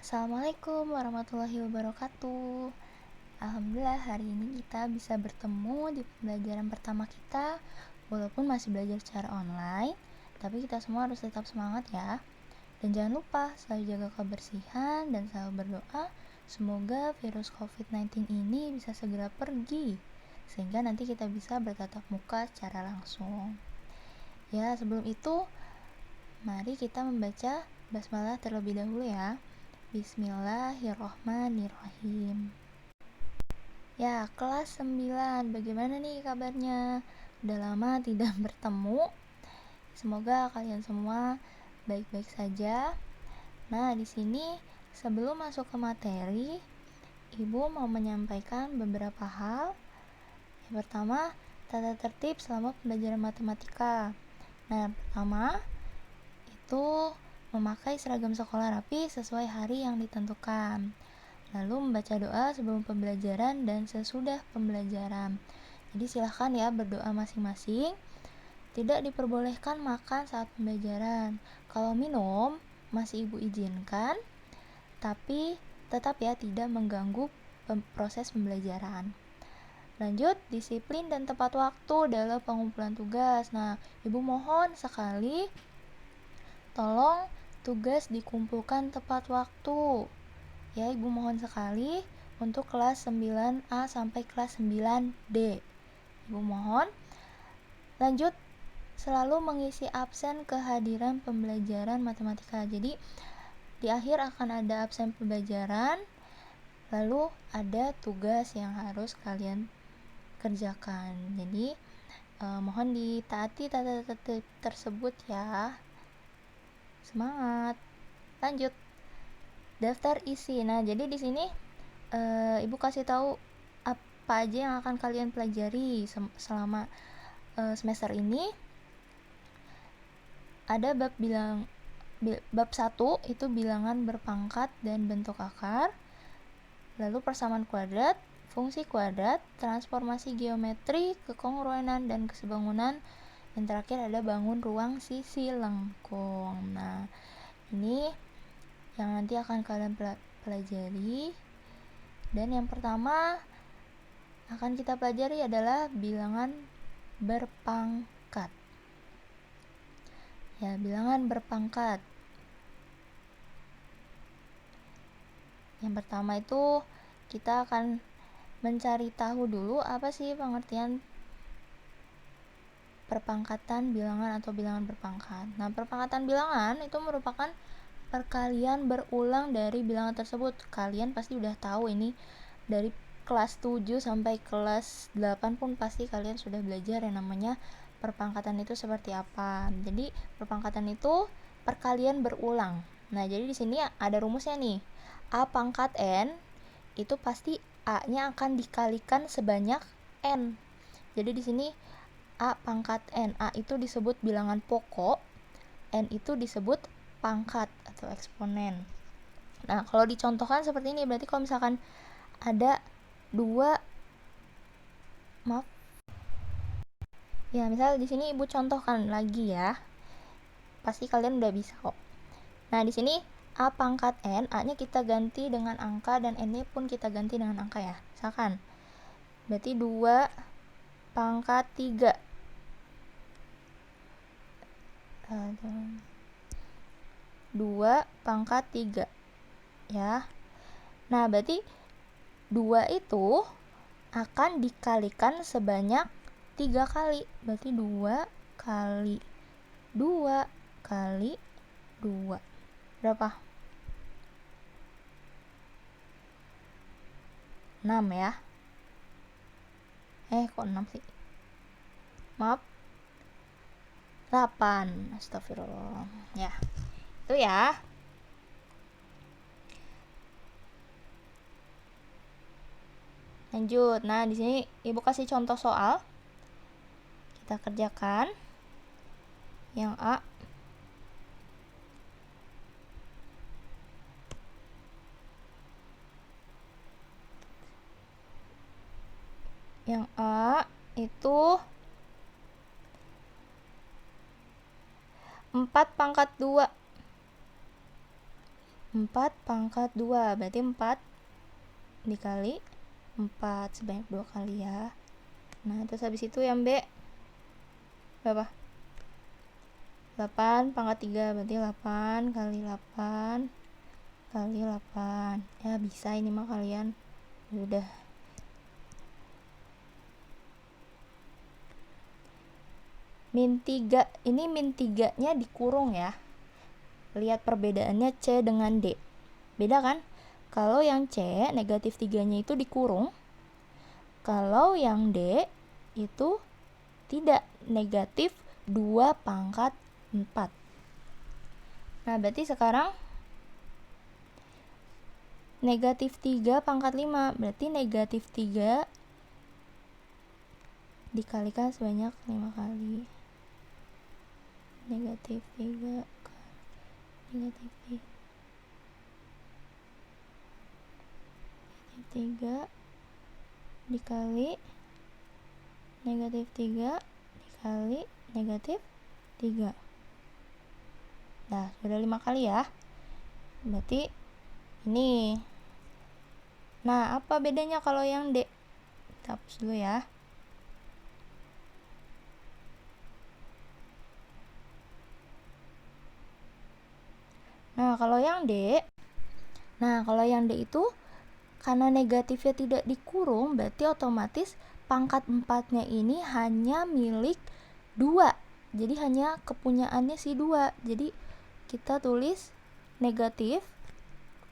Assalamualaikum warahmatullahi wabarakatuh. Alhamdulillah hari ini kita bisa bertemu di pembelajaran pertama kita. Walaupun masih belajar secara online, tapi kita semua harus tetap semangat ya. Dan jangan lupa selalu jaga kebersihan dan selalu berdoa semoga virus COVID-19 ini bisa segera pergi, sehingga nanti kita bisa bertatap muka secara langsung. Ya, sebelum itu mari kita membaca basmalah terlebih dahulu ya. Bismillahirrohmanirrohim. Ya, kelas 9. Bagaimana nih kabarnya? Udah lama tidak bertemu. Semoga kalian semua baik-baik saja. Nah, di sini sebelum masuk ke materi, Ibu mau menyampaikan beberapa hal. Yang pertama, tata tertib selama pembelajaran matematika. Nah, pertama itu memakai seragam sekolah rapi sesuai hari yang ditentukan. Lalu membaca doa sebelum pembelajaran dan sesudah pembelajaran. Jadi silahkan ya berdoa masing-masing. Tidak diperbolehkan makan saat pembelajaran. Kalau minum masih Ibu izinkan, tapi tetap ya tidak mengganggu proses pembelajaran. Lanjut, disiplin dan tepat waktu dalam pengumpulan tugas. Nah, Ibu mohon sekali tolong tugas dikumpulkan tepat waktu. Ya, Ibu mohon sekali untuk kelas 9A sampai kelas 9D. Ibu mohon. Lanjut, selalu mengisi absen kehadiran pembelajaran matematika. Jadi, di akhir akan ada absen pembelajaran, lalu ada tugas yang harus kalian kerjakan. Jadi, mohon ditaati tata tertib tersebut ya. Semangat. Lanjut. Daftar isi. Nah, jadi di sini Ibu kasih tahu apa aja yang akan kalian pelajari selama semester ini. Ada bab 1 itu bilangan berpangkat dan bentuk akar. Lalu persamaan kuadrat, fungsi kuadrat, transformasi geometri, kekongruenan dan kesebangunan. Yang terakhir ada bangun ruang sisi lengkung. Nah, ini yang nanti akan kalian pelajari. Dan yang pertama akan kita pelajari adalah bilangan berpangkat. Ya, bilangan berpangkat. Yang pertama itu kita akan mencari tahu dulu apa sih pengertian perpangkatan bilangan atau bilangan berpangkat. Nah, perpangkatan bilangan itu merupakan perkalian berulang dari bilangan tersebut. Kalian pasti udah tahu ini dari kelas 7 sampai kelas 8 pun pasti kalian sudah belajar yang namanya perpangkatan itu seperti apa. Jadi, perpangkatan itu perkalian berulang. Nah, jadi di sini ada rumusnya nih. A pangkat N itu pasti A-nya akan dikalikan sebanyak N. Jadi di sini A pangkat N. A itu disebut bilangan pokok, N itu disebut pangkat atau eksponen. Nah, kalau dicontohkan seperti ini, berarti kalau misalkan ada misal di sini Ibu contohkan lagi ya. Pasti kalian udah bisa kok. Nah, di sini A pangkat N, A-nya kita ganti dengan angka dan N-nya pun kita ganti dengan angka ya. Misalkan, berarti 2 pangkat 3. 2 pangkat 3. Ya. Nah, berarti 2 itu akan dikalikan sebanyak 3 kali. Berarti 2 kali 2 kali 2. Berapa? 6 ya. Kok 6 sih? Maaf. 8. Astagfirullah. Ya. Itu ya. Lanjut. Nah, di sini Ibu kasih contoh soal. Kita kerjakan. Yang A. Yang A itu 4 pangkat 2. 4 pangkat 2, berarti 4 dikali 4 sebanyak 2 kali ya. Nah, terus habis itu yang B berapa? 8 pangkat 3, berarti 8 kali 8 kali 8. Ya, bisa ini mah kalian. Udah. Min 3, ini min 3-nya dikurung ya. Lihat perbedaannya C dengan D. Beda kan? Kalau yang C, negatif 3-nya itu dikurung. Kalau yang D, itu tidak, negatif 2 pangkat 4. Nah, berarti sekarang negatif 3 pangkat 5. Berarti negatif 3 dikalikan sebanyak 5 kali. Negatif 3 negatif 3 dikali negatif 3 dikali negatif 3. Nah, sudah 5 kali ya. Berarti ini. Nah, apa bedanya kalau yang D? Kita hapus dulu ya. Nah, kalau yang D itu karena negatifnya tidak dikurung, berarti otomatis pangkat 4-nya ini hanya milik 2. Jadi hanya kepunyaannya si 2. Jadi kita tulis negatif.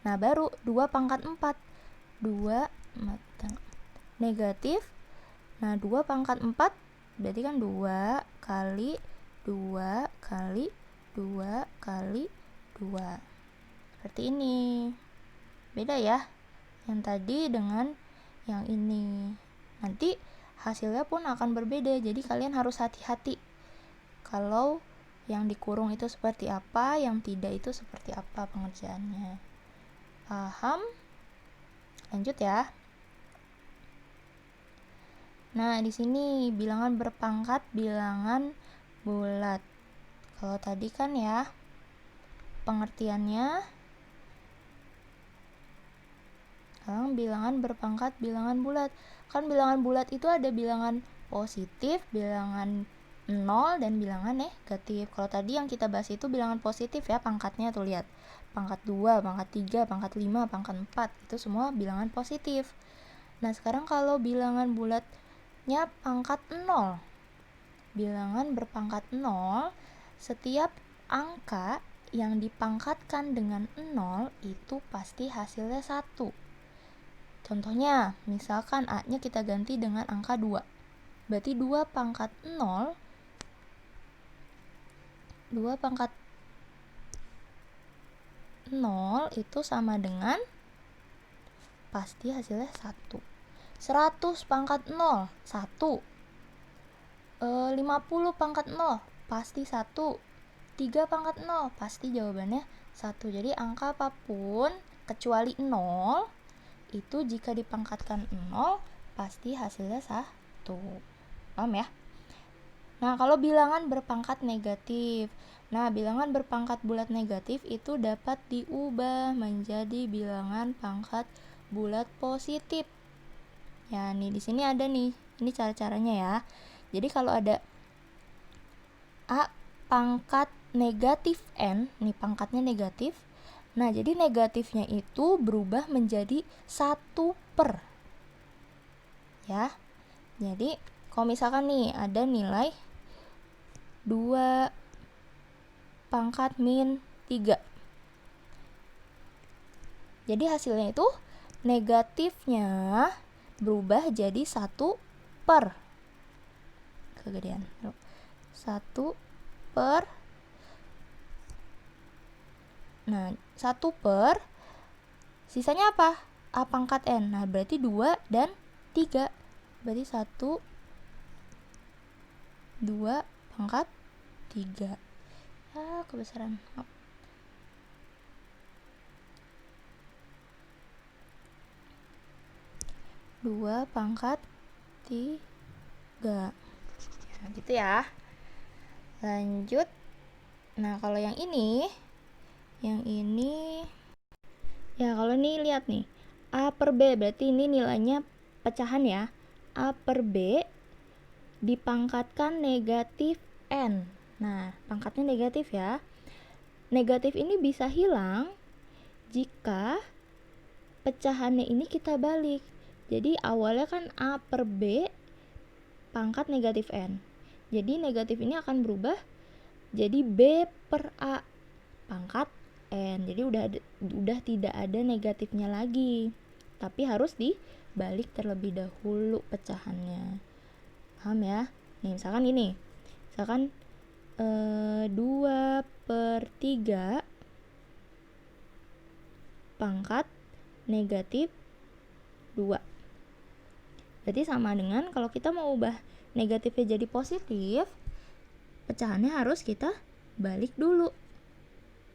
Nah, baru 2 pangkat 4. 2 negatif. Nah, 2 pangkat 4 berarti kan 2 kali 2 kali 2 kali 2. Seperti ini. Beda ya yang tadi dengan yang ini. Nanti hasilnya pun akan berbeda. Jadi kalian harus hati-hati kalau yang dikurung itu seperti apa, yang tidak itu seperti apa pengerjaannya. Paham? Lanjut ya. Nah, di sini bilangan berpangkat, bilangan bulat. Kalau tadi kan ya pengertiannya bilangan berpangkat, bilangan bulat. Kan bilangan bulat itu ada bilangan positif, bilangan 0, dan bilangan negatif. Kalau tadi yang kita bahas itu bilangan positif ya pangkatnya, tuh lihat. Pangkat 2, pangkat 3, pangkat 5, pangkat 4. Itu semua bilangan positif. Nah, sekarang kalau bilangan bulatnya pangkat 0. Bilangan berpangkat 0, setiap angka yang dipangkatkan dengan 0 itu pasti hasilnya 1. Contohnya, misalkan A-nya kita ganti dengan angka 2. Berarti 2 pangkat 0 itu sama dengan pasti hasilnya 1. 100 pangkat 0, 1. 50 pangkat 0, pasti 1. 3 pangkat 0, pasti jawabannya 1. Jadi angka apapun kecuali 0 itu jika dipangkatkan 0 pasti hasilnya 1. Paham ya? Nah, kalau bilangan berpangkat negatif. Nah, bilangan berpangkat bulat negatif itu dapat diubah menjadi bilangan pangkat bulat positif. Ya, nih di sini ada nih. Ini cara-caranya ya. Jadi kalau ada A pangkat negatif N, nih pangkatnya negatif. Nah, jadi negatifnya itu berubah menjadi 1 per. Ya. Jadi, kalau misalkan nih ada nilai 2 pangkat min 3. Jadi hasilnya itu negatifnya berubah jadi 1 per. Kegedean. 1 per. Nah, 1 per sisanya apa? A pangkat N. Nah, berarti 2 dan 3. Berarti 1 2 pangkat 3. Ya, kebesaran. 2 pangkat 3. Nah, gitu ya. Lanjut. Nah, kalau yang ini Ya, kalau nih lihat nih, A per B, berarti ini nilainya pecahan ya. A per B dipangkatkan negatif N. Nah, pangkatnya negatif ya. Negatif ini bisa hilang jika pecahannya ini kita balik. Jadi awalnya kan A per B pangkat negatif N. Jadi negatif ini akan berubah jadi B per A pangkat N. Jadi udah tidak ada negatifnya lagi. Tapi harus dibalik terlebih dahulu pecahannya. Paham ya? Nih misalkan ini. Misalkan 2/3 pangkat negatif 2. Berarti sama dengan kalau kita mau ubah negatifnya jadi positif, pecahannya harus kita balik dulu.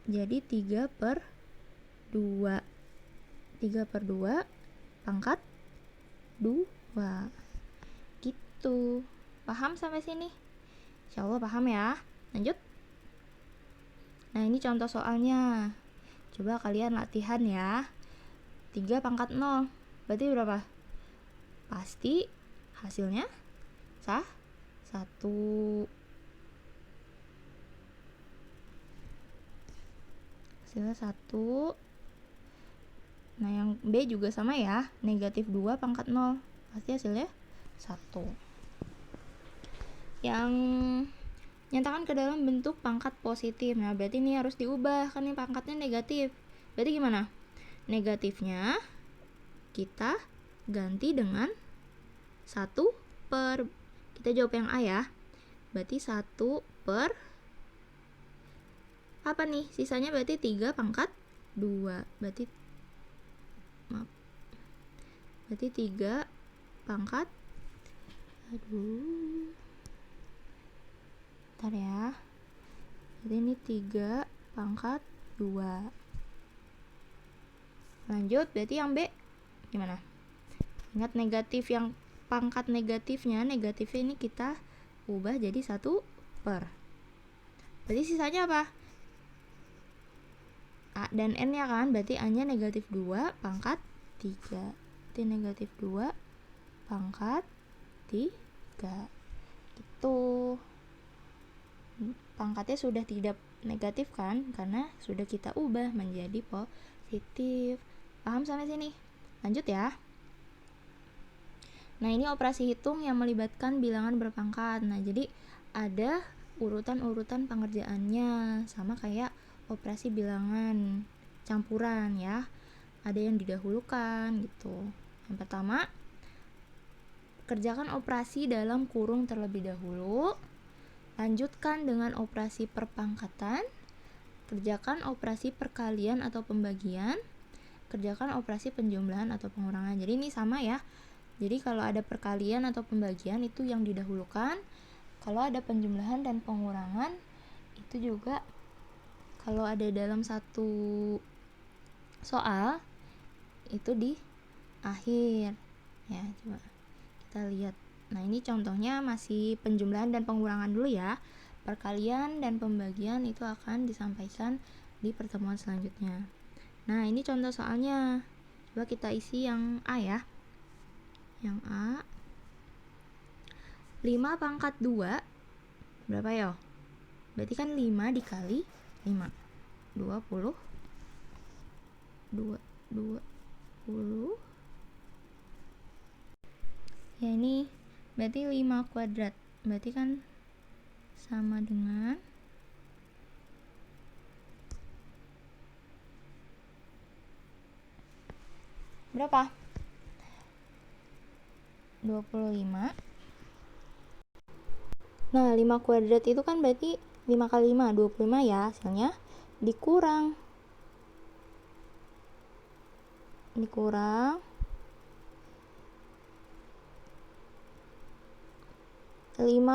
Jadi 3/2. 3/2 pangkat 2. Gitu. Paham sampai sini? Insya Allah paham ya. Lanjut. Nah, ini contoh soalnya. Coba kalian latihan ya. 3 pangkat 0. Berarti berapa? Pasti hasilnya 1. Hasilnya 1. Nah, yang B juga sama ya. Negatif 2 pangkat 0. Pasti hasilnya 1. Yang nyatakan ke dalam bentuk pangkat positif. Nah, berarti ini harus diubah. Kan ini pangkatnya negatif. Berarti gimana? Negatifnya kita ganti dengan 1 per, kita jawab yang A ya. Berarti 1 per apa nih? Sisanya berarti 3 pangkat 2. Berarti 3 pangkat bentar ya. Jadi ini 3 pangkat 2. Lanjut, berarti yang B gimana? Ingat negatif, yang pangkat negatifnya ini kita ubah jadi 1 per. Berarti sisanya apa? A dan N ya kan? Berarti A nya negatif 2 pangkat 3. Berarti negatif 2 pangkat 3. Gitu. Pangkatnya sudah tidak negatif kan? Karena sudah kita ubah menjadi positif. Paham sampai sini? Lanjut ya. Nah, ini operasi hitung yang melibatkan bilangan berpangkat. Nah, jadi ada urutan-urutan pengerjaannya, sama kayak operasi bilangan campuran ya. Ada yang didahulukan gitu. Yang pertama, kerjakan operasi dalam kurung terlebih dahulu. Lanjutkan dengan operasi perpangkatan. Kerjakan operasi perkalian atau pembagian. Kerjakan operasi penjumlahan atau pengurangan. Jadi ini sama ya. Jadi kalau ada perkalian atau pembagian itu yang didahulukan. Kalau ada penjumlahan dan pengurangan itu juga kalau ada dalam satu soal itu di akhir. Ya, coba kita lihat. Nah, ini contohnya masih penjumlahan dan pengurangan dulu ya. Perkalian dan pembagian itu akan disampaikan di pertemuan selanjutnya. Nah, ini contoh soalnya. Coba kita isi yang A ya. Yang A 5 pangkat 2 berapa ya? Berarti kan 5 dikali 5 20 ya, ini berarti 5 kuadrat. Berarti kan sama dengan berapa? 25. Nah, 5 kuadrat itu kan berarti 5 kali 5, 25 ya hasilnya. Dikurang 5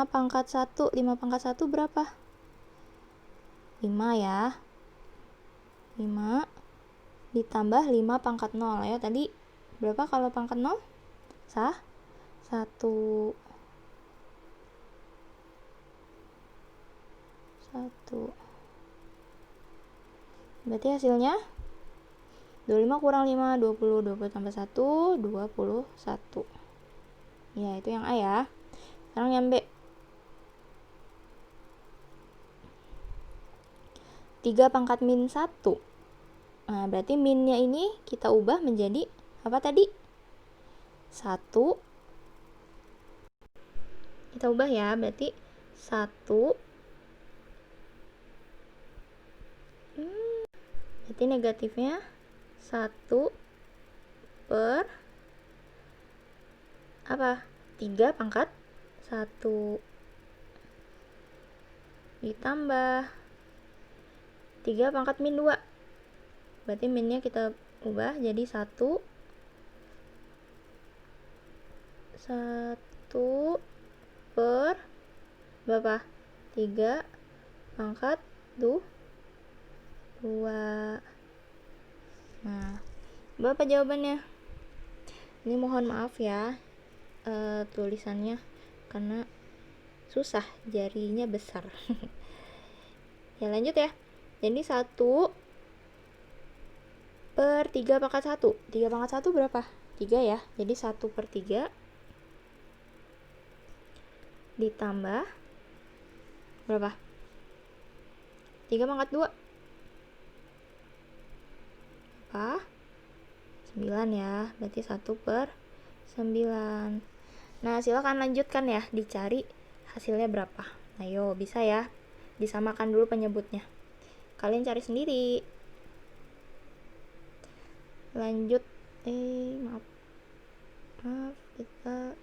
pangkat 1. 5 pangkat 1 berapa? 5 ya. 5 ditambah 5 pangkat 0 ya. Tadi berapa kalau pangkat 0? 1. Berarti hasilnya 25 kurang 5, 20. 20 tambah 1, 21. Ya, itu yang A ya. Sekarang yang B. 3 pangkat min 1. Nah, berarti minnya ini kita ubah menjadi apa tadi? 1. Kita ubah ya, berarti 1. Berarti negatifnya 1 per apa? 3 pangkat 1 ditambah 3 pangkat min 2. Berarti minnya kita ubah jadi 1 per berapa? 3 pangkat 2. Nah, berapa jawabannya? Ini mohon maaf ya tulisannya karena susah, jarinya besar. Ya lanjut ya. Jadi 1 per 3 pangkat 1. 3 pangkat 1 berapa? 3 ya. Jadi 1 per 3 ditambah berapa? 3 pangkat 2 apa? 9 ya. Berarti 1 per 9. Nah, silakan lanjutkan ya, dicari hasilnya berapa. Ayo, bisa ya. Disamakan dulu penyebutnya. Kalian cari sendiri. Lanjut. Maaf, kita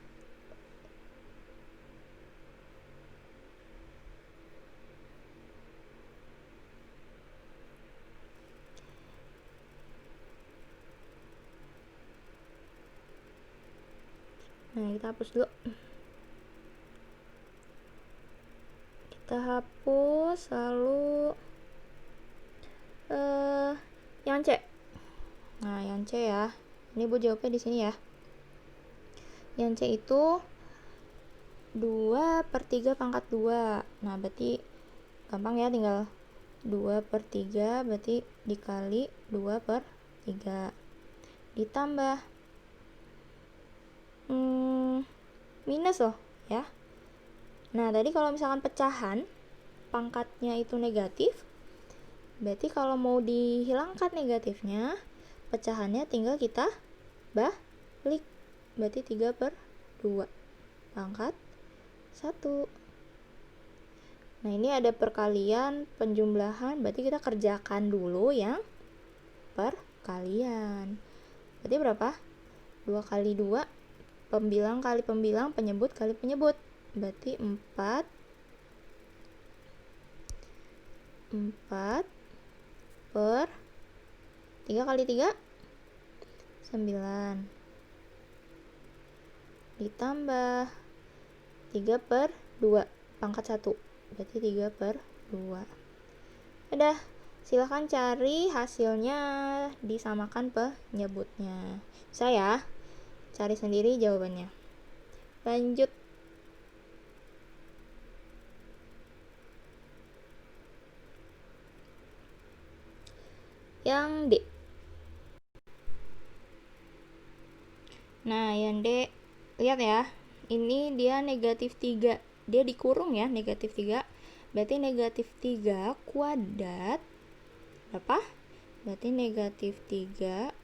hapus dulu. Kita hapus, lalu yang C. Nah, yang C ya. Ini Bu jawabnya di sini ya. Yang C itu 2 per 3 pangkat 2. Nah, berarti gampang ya, tinggal 2 per 3 berarti dikali 2 per 3 ditambah minus loh ya. Nah, tadi kalau misalkan pecahan pangkatnya itu negatif, berarti kalau mau dihilangkan negatifnya, pecahannya tinggal kita balik. Berarti 3 per 2 pangkat 1. Nah, ini ada perkalian, penjumlahan, berarti kita kerjakan dulu yang perkalian. Berarti berapa? 2 kali 2, pembilang kali pembilang, penyebut kali penyebut. Berarti 4 per 3 kali 3 9 ditambah 3 per 2 pangkat 1, berarti 3 per 2. Udah, silahkan cari hasilnya, disamakan penyebutnya. Bisa ya, cari sendiri jawabannya. Lanjut. Yang D. Nah, yang D, lihat ya, ini dia negatif 3. Dia dikurung ya, negatif 3. Berarti negatif 3 kuadrat berapa? Berarti negatif 3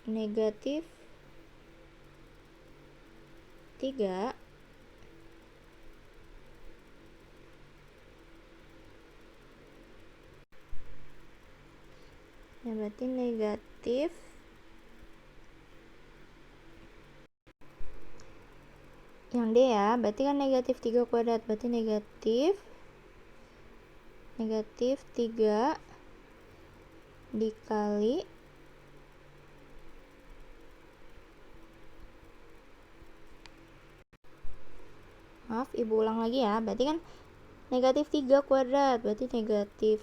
negatif 3 ya, berarti negatif yang D ya, berarti kan negatif 3 kuadrat, berarti negatif 3 dikali maaf, ibu ulang lagi ya, berarti kan negatif 3 kuadrat, berarti negatif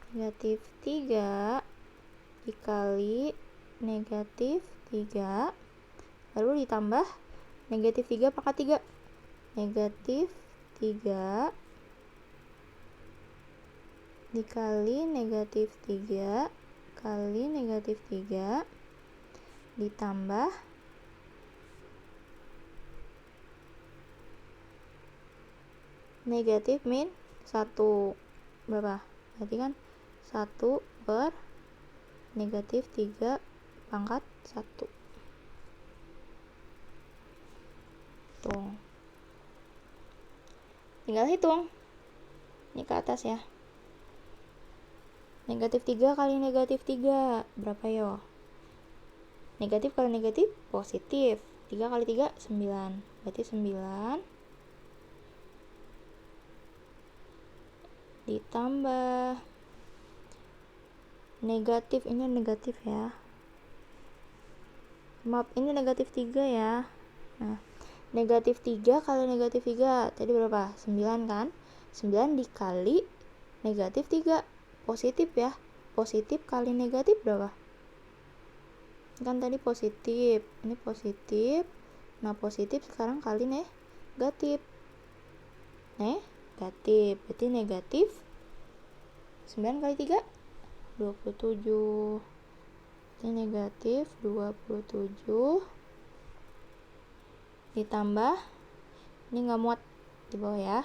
3 dikali negatif 3 lalu ditambah negatif 3 pangkat 3, negatif 3 dikali negatif 3 kali negatif 3 ditambah negatif min 1. Berapa? Berarti kan 1 per negatif 3 pangkat 1. Tuh. Tinggal hitung. Ini ke atas ya. Negatif 3 kali negatif 3 berapa yo? Negatif kali negatif positif. 3 kali 3 9. Berarti 9 ditambah negatif, ini negatif ya. Maaf, ini negatif 3 ya. Nah, negatif 3 kali negatif 3 tadi berapa? 9 kan? 9 dikali negatif 3 positif ya. Positif kali negatif berapa? Kan tadi positif, ini positif. Nah, positif sekarang kali negatif. Negatif, berarti negatif 9 kali 3 27. Ini negatif 27 ditambah, ini nggak muat di bawah ya,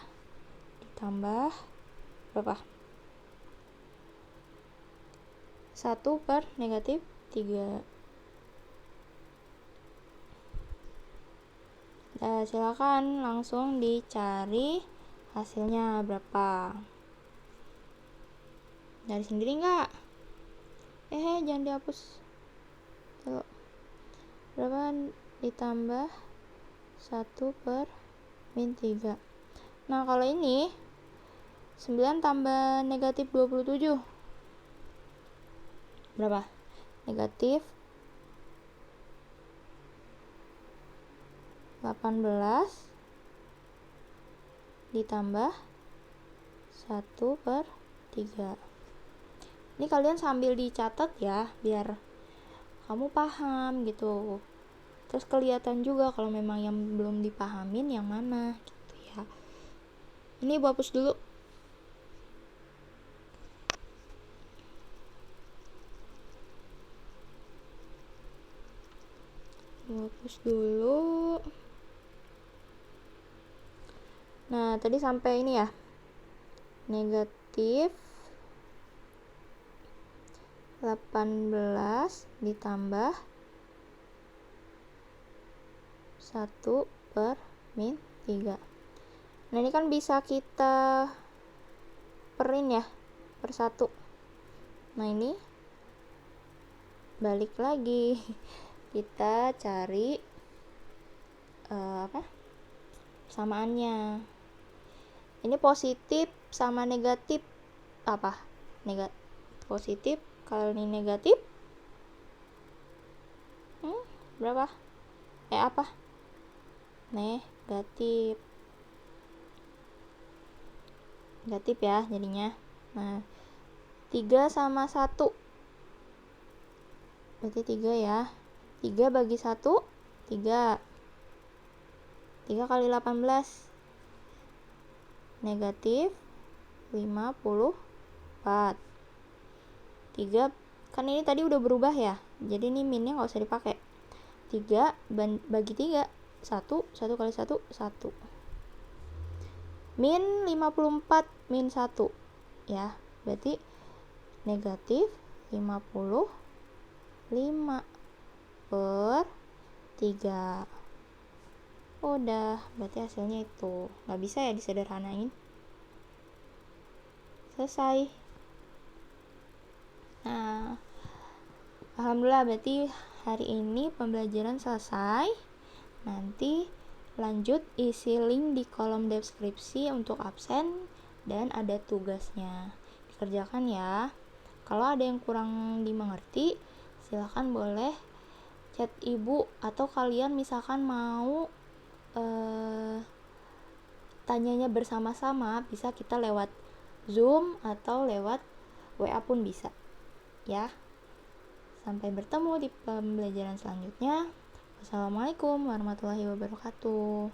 ditambah berapa? 1 per negatif 3. Nah, silakan langsung dicari hasilnya berapa. Dari sendiri nggak? Jangan dihapus. Tuh. Berapa ditambah 1 per min 3. Nah, kalau ini 9 tambah negatif 27 berapa? Negatif 18 ditambah 1 per 3. Ini kalian sambil dicatat ya, biar kamu paham gitu. Terus kelihatan juga kalau memang yang belum dipahamin yang mana gitu ya. Ini Ibu hapus dulu. Hapus dulu. Nah, tadi sampai ini ya. Negatif 18 ditambah 1 per min 3. Nah, ini kan bisa kita perin ya, per 1. Nah, ini balik lagi. Kita cari samaannya. Ini positif sama negatif apa? Positif kali negatif berapa? Apa? Negatif ya jadinya. Nah, 3 sama 1 berarti 3 ya. 3 bagi 1 3. 3 kali 18 negatif 54. 3 kan ini tadi udah berubah ya, jadi ini minnya nggak usah dipakai. 3 bagi 3 1 kali 1 1. Min 54 min 1 ya, berarti negatif 55 per 3. Udah, berarti hasilnya itu. Nggak bisa ya disederhanain. Selesai. Nah, alhamdulillah berarti hari ini pembelajaran selesai. Nanti lanjut isi link di kolom deskripsi untuk absen dan ada tugasnya. Dikerjakan ya. Kalau ada yang kurang dimengerti, silakan boleh chat ibu, atau kalian misalkan mau tanyanya bersama-sama, bisa kita lewat Zoom atau lewat WA pun bisa ya. Sampai bertemu di pembelajaran selanjutnya. Wassalamualaikum warahmatullahi wabarakatuh.